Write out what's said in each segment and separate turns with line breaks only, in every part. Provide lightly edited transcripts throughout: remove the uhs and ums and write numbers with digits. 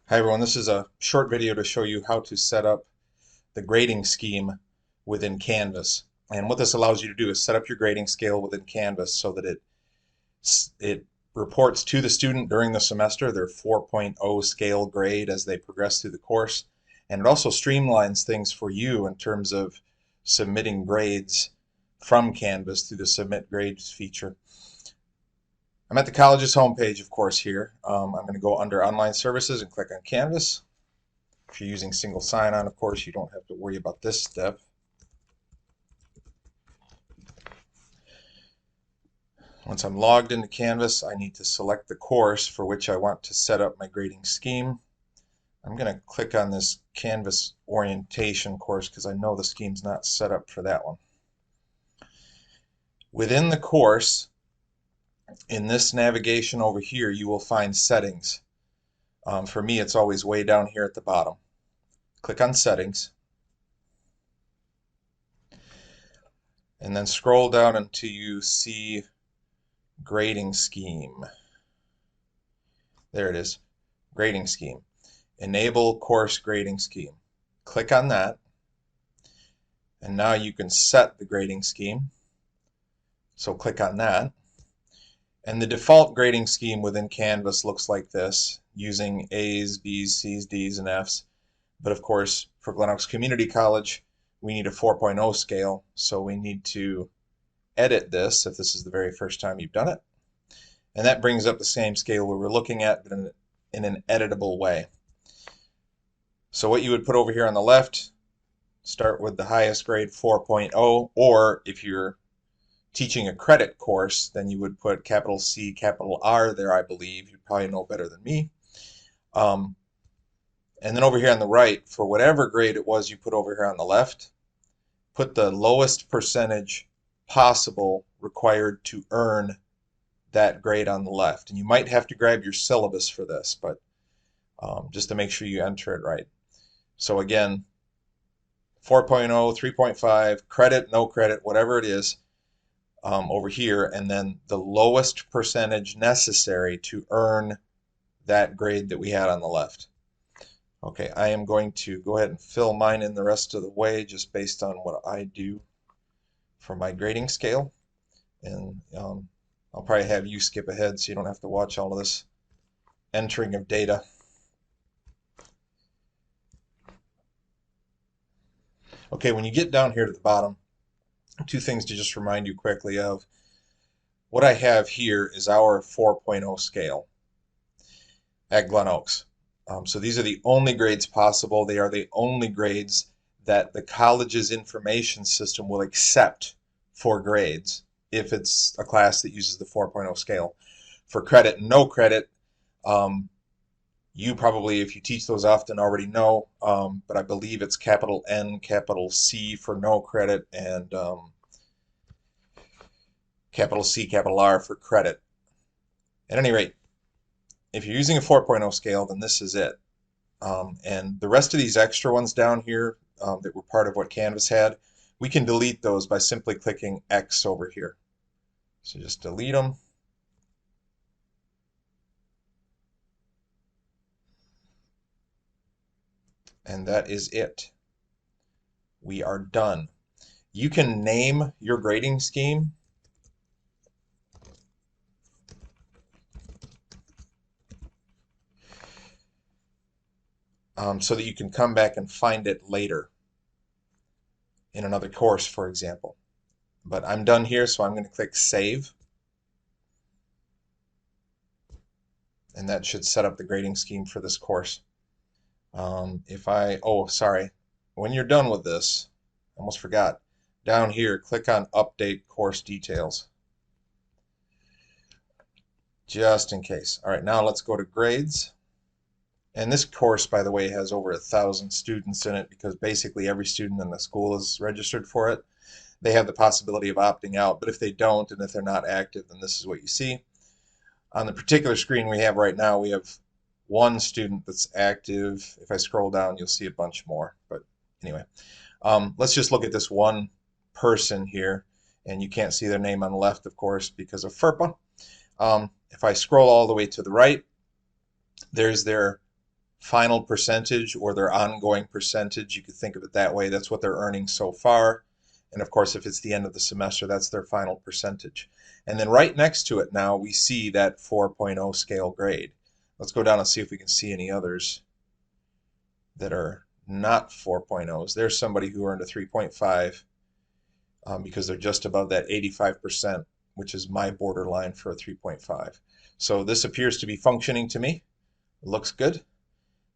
Hi everyone, this is a short video to show you how to set up the grading scheme within Canvas. And what this allows you to do is set up your grading scale within Canvas so that it reports to the student during the semester their 4.0 scale grade as they progress through the course. And it also streamlines things for you in terms of submitting grades from Canvas through the Submit Grades feature. I'm at the college's homepage, of course, here. I'm going to go under Online Services and click on Canvas. If you're using single sign-on, of course, you don't have to worry about this step. Once I'm logged into Canvas, I need to select the course for which I want to set up my grading scheme. I'm going to click on this Canvas orientation course because I know the scheme's not set up for that one. Within the course, in this navigation over here, you will find settings. For me, it's always way down here at the bottom. Click on Settings, and then scroll down until you see Grading Scheme. There it is, Grading Scheme. Enable Course Grading Scheme. Click on that, and now you can set the grading scheme. So click on that. And the default grading scheme within Canvas looks like this, using A's, B's, C's, D's, and F's. But of course, for Glen Oaks Community College, we need a 4.0 scale, so we need to edit this if this is the very first time you've done it. And that brings up the same scale we were looking at, but in an editable way. So what you would put over here on the left, start with the highest grade 4.0, or if you're teaching a credit course, then you would put capital C, capital R there, I believe. You probably know better than me. And then over here on the right, for whatever grade it was you put over here on the left, put the lowest percentage possible required to earn that grade on the left. And you might have to grab your syllabus for this, but just to make sure you enter it right. So again, 4.0, 3.5, credit, no credit, whatever it is, over here, and then the lowest percentage necessary to earn that grade that we had on the left. Okay, I am going to go ahead and fill mine in the rest of the way just based on what I do for my grading scale. And I'll probably have you skip ahead so you don't have to watch all of this entering of data. Okay, when you get down here to the bottom, two things to just remind you quickly of. What I have here is our 4.0 scale at Glen Oaks. So these are the only grades possible. They are the only grades that the college's information system will accept for grades if it's a class that uses the 4.0 scale. For credit and no credit, you probably, if you teach those often, already know, but I believe it's capital N, capital C for no credit, and capital C, capital R for credit. At any rate, if you're using a 4.0 scale, then this is it. And the rest of these extra ones down here that were part of what Canvas had, we can delete those by simply clicking X over here. So just delete them. And that is it. We are done. You can name your grading scheme. So that you can come back and find it later in another course, for example. But I'm done here, so I'm going to click Save. And that should set up the grading scheme for this course. Sorry. When you're done with this, I almost forgot. Down here, click on Update Course Details. Just in case. All right, now let's go to Grades. And this course, by the way, has over 1,000 students in it because basically every student in the school is registered for it. They have the possibility of opting out, but if they don't and if they're not active, then this is what you see. On the particular screen we have right now, we have one student that's active. If I scroll down, you'll see a bunch more. But anyway, let's just look at this one person here. And you can't see their name on the left, of course, because of FERPA. If I scroll all the way to the right, there's their final percentage or their ongoing percentage. You could think of it that way. That's what they're earning so far. And of course, if it's the end of the semester, that's their final percentage. And then right next to it now, we see that 4.0 scale grade. Let's go down and see if we can see any others that are not 4.0s. There's somebody who earned a 3.5 because they're just above that 85%, which is my borderline for a 3.5. So this appears to be functioning to me. It looks good.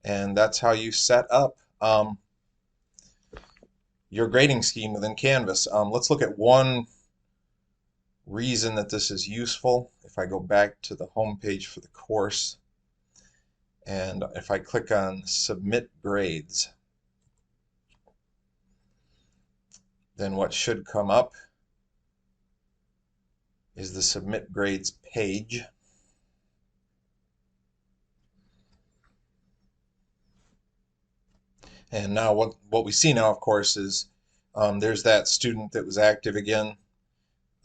And that's how you set up your grading scheme within Canvas. Let's look at one reason that this is useful. If I go back to the home page for the course, and if I click on Submit Grades, then what should come up is the Submit Grades page. And now what we see now, of course, is there's that student that was active again.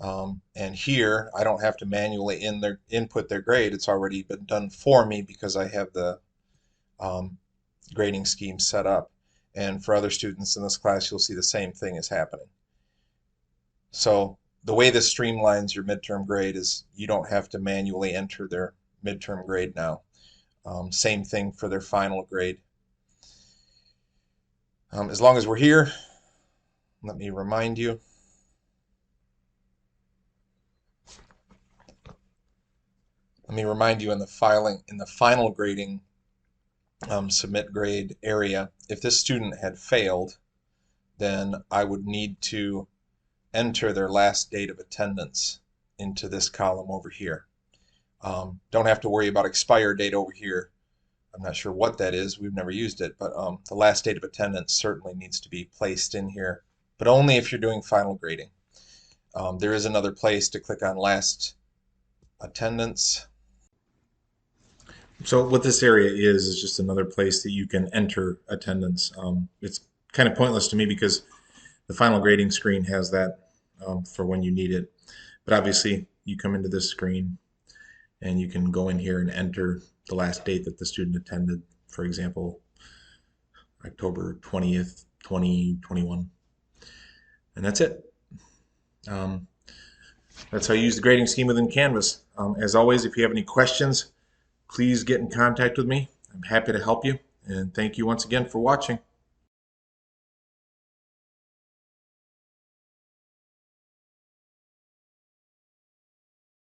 And here, I don't have to manually input their grade. It's already been done for me because I have the grading scheme set up. And for other students in this class, you'll see the same thing is happening. So the way this streamlines your midterm grade is you don't have to manually enter their midterm grade now. Same thing for their final grade. As long as we're here, let me remind you. Let me remind you in the final grading submit grade area, if this student had failed, then I would need to enter their last date of attendance into this column over here. Don't have to worry about expire date over here. I'm not sure what that is. We've never used it, but the last date of attendance certainly needs to be placed in here, but only if you're doing final grading. There is another place to click on last attendance. So what this area is just another place that you can enter attendance. It's kind of pointless to me because the final grading screen has that for when you need it. But obviously, you come into this screen and you can go in here and enter the last date that the student attended, for example, October 20th, 2021. And that's it. That's how you use the grading scheme within Canvas. As always, if you have any questions, please get in contact with me. I'm happy to help you. And thank you once again for watching.